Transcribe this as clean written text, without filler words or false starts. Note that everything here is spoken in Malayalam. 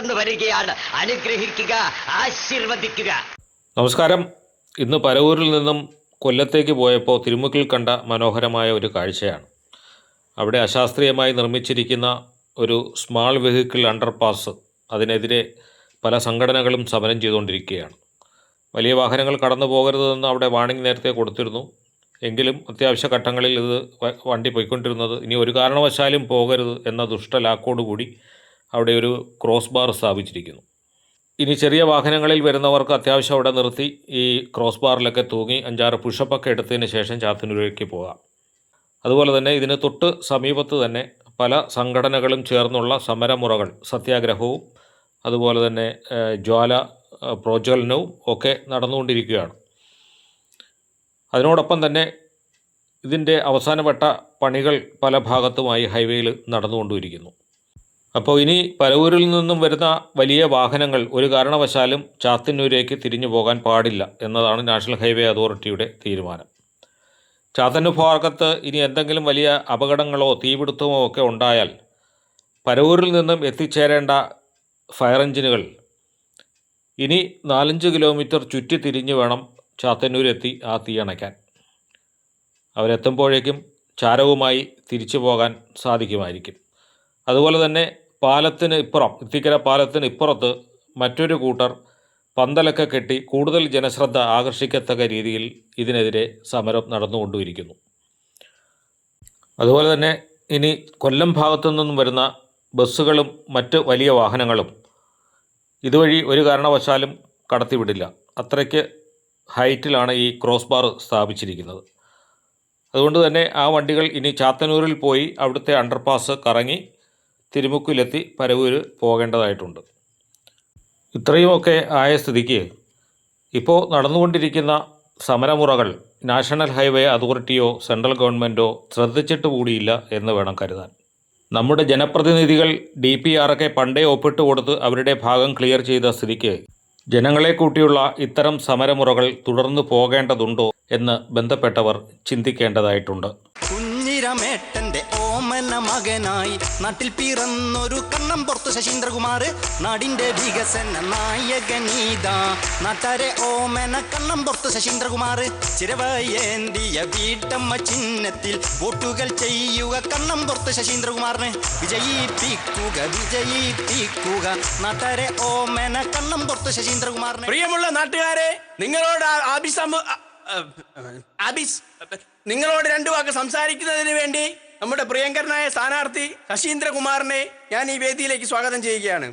കടന്നു വരികയാണ്. അനുഗ്രഹിക്കുക, ആശീർവദിക്കുക. നമസ്കാരം. ഇന്ന് പരവൂരിൽ നിന്നും കൊല്ലത്തേക്ക് പോയപ്പോൾ തിരുമുക്കിൽ കണ്ട മനോഹരമായ ഒരു കാഴ്ചയാണ്. അവിടെ അശാസ്ത്രീയമായി നിർമ്മിച്ചിരിക്കുന്ന ഒരു സ്മാൾ വെഹിക്കിൾ അണ്ടർപാസ്, അതിനെതിരെ പല സംഘടനകളും സമരം ചെയ്തുകൊണ്ടിരിക്കുകയാണ്. വലിയ വാഹനങ്ങൾ കടന്നു പോകരുതെന്ന് അവിടെ വാണിംഗ് നേരത്തെ കൊടുത്തിരുന്നു. എങ്കിലും അത്യാവശ്യ ഘട്ടങ്ങളിൽ ഇത് വണ്ടി പോയിക്കൊണ്ടിരുന്നത് ഇനി ഒരു കാരണവശാലും പോകരുത് എന്ന ദുഷ്ടലാക്കോടുകൂടി അവിടെ ഒരു ക്രോസ് ബാർ സ്ഥാപിച്ചിരിക്കുന്നു. ഇനി ചെറിയ വാഹനങ്ങളിൽ വരുന്നവർക്ക് അത്യാവശ്യം അവിടെ നിർത്തി ഈ ക്രോസ് ബാറിലൊക്കെ തൂങ്ങി 5-6 പുഷപ്പൊക്കെ എടുത്തതിന് ശേഷം ചാത്തന്നൂരിലേക്ക് പോകാം. അതുപോലെ തന്നെ ഇതിന് തൊട്ട് സമീപത്ത് തന്നെ പല സംഘടനകളും ചേർന്നുള്ള സമരമുറകൾ, സത്യാഗ്രഹവും അതുപോലെ തന്നെ ജ്വാല പ്രോജ്വലനവും ഒക്കെ നടന്നുകൊണ്ടിരിക്കുകയാണ്. അതിനോടൊപ്പം തന്നെ ഇതിൻ്റെ അവസാനവട്ട പണികൾ പല ഭാഗത്തുമായി ഹൈവേയിൽ നടന്നുകൊണ്ടിരിക്കുന്നു. അപ്പോൾ ഇനി പരവൂരിൽ നിന്നും വരുന്ന വലിയ വാഹനങ്ങൾ ഒരു കാരണവശാലും ചാത്തന്നൂരേക്ക് തിരിഞ്ഞു പോകാൻ പാടില്ല എന്നതാണ് നാഷണൽ ഹൈവേ അതോറിറ്റിയുടെ തീരുമാനം. ചാത്തന്നൂർ ഭാഗത്ത് ഇനി എന്തെങ്കിലും വലിയ അപകടങ്ങളോ തീപിടുത്തമോ ഒക്കെ ഉണ്ടായാൽ പരവൂരിൽ നിന്നും എത്തിച്ചേരേണ്ട ഫയർ എഞ്ചിനുകൾ ഇനി 4-5 കിലോമീറ്റർ ചുറ്റി തിരിഞ്ഞു വേണം ചാത്തന്നൂരെത്തി ആ തീ അണയ്ക്കാൻ. അവരെത്തുമ്പോഴേക്കും ചാരവുമായി തിരിച്ചു പോകാൻ സാധിക്കുമായിരിക്കും. അതുപോലെ തന്നെ പാലത്തിന് ഇപ്പുറം, ഇത്തിക്കര പാലത്തിന് ഇപ്പുറത്ത് മറ്റൊരു കൂട്ടർ പന്തലൊക്കെ കെട്ടി കൂടുതൽ ജനശ്രദ്ധ ആകർഷിക്കത്തക്ക രീതിയിൽ ഇതിനെതിരെ സമരം നടന്നുകൊണ്ടിരിക്കുന്നു. അതുപോലെ തന്നെ ഇനി കൊല്ലം ഭാഗത്തു നിന്നും വരുന്ന ബസ്സുകളും മറ്റ് വലിയ വാഹനങ്ങളും ഇതുവഴി ഒരു കാരണവശാലും കടത്തിവിടില്ല. അത്രയ്ക്ക് ഹൈറ്റിലാണ് ഈ ക്രോസ് ബാർ സ്ഥാപിച്ചിരിക്കുന്നത്. അതുകൊണ്ട് തന്നെ ആ വണ്ടികൾ ഇനി ചാത്തന്നൂരിൽ പോയി അവിടുത്തെ അണ്ടർപാസ് കറങ്ങി തിരുമുക്കിലെത്തി പരവൂര് പോകേണ്ടതായിട്ടുണ്ട്. ഇത്രയുമൊക്കെ ആയ സ്ഥിതിക്ക് ഇപ്പോൾ നടന്നുകൊണ്ടിരിക്കുന്ന സമരമുറകൾ നാഷണൽ ഹൈവേ അതോറിറ്റിയോ സെൻട്രൽ ഗവൺമെൻറ്റോ ശ്രദ്ധിച്ചിട്ട് കൂടിയില്ല എന്ന് വേണം കരുതാൻ. നമ്മുടെ ജനപ്രതിനിധികൾ DPRൊക്കെ പണ്ടേ ഒപ്പിട്ട് കൊടുത്ത് അവരുടെ ഭാഗം ക്ലിയർ ചെയ്ത സ്ഥിതിക്ക് ജനങ്ങളെ കൂട്ടിയുള്ള ഇത്തരം സമരമുറകൾ തുടർന്നു പോകേണ്ടതുണ്ടോ എന്ന് ബന്ധപ്പെട്ടവർ ചിന്തിക്കേണ്ടതായിട്ടുണ്ട്. കുഞ്ഞിരമേട്ടന്റെ ഓമന മകനായി നാട്ടിൽ പിറന്നൊരു കണ്ണംപുറത്ത് ശശീന്ദ്രകുമാർ, നാടിന്റെ വികസന നായകനീത നാട്ടാരെ ഓമന കണ്ണംപുറത്ത് ശശീന്ദ്രകുമാർ, ചിരവയേന്തിയ വീട്ടമ്മ ചിഹ്നത്തിൽ വോട്ടുകൾ ചെയ്യുക കണ്ണംപുറത്ത് ശശീന്ദ്രകുമാറിന് വിജയിപ്പിക്കുക വിജയിപ്പിക്കുക നാട്ടാരെ ഓമന കണ്ണംപുറത്ത് ശശീന്ദ്രകുമാറിന്. പ്രിയമുള്ള നാട്ടുകാരെ, നിങ്ങളോട് നിങ്ങളോട് 2 വാക്ക് സംസാരിക്കുന്നതിന് വേണ്ടി നമ്മുടെ പ്രിയങ്കരനായ സ്ഥാനാർത്ഥി ശശീന്ദ്രകുമാറിനെ ഞാൻ ഈ വേദിയിലേക്ക് സ്വാഗതം ചെയ്യുകയാണ്.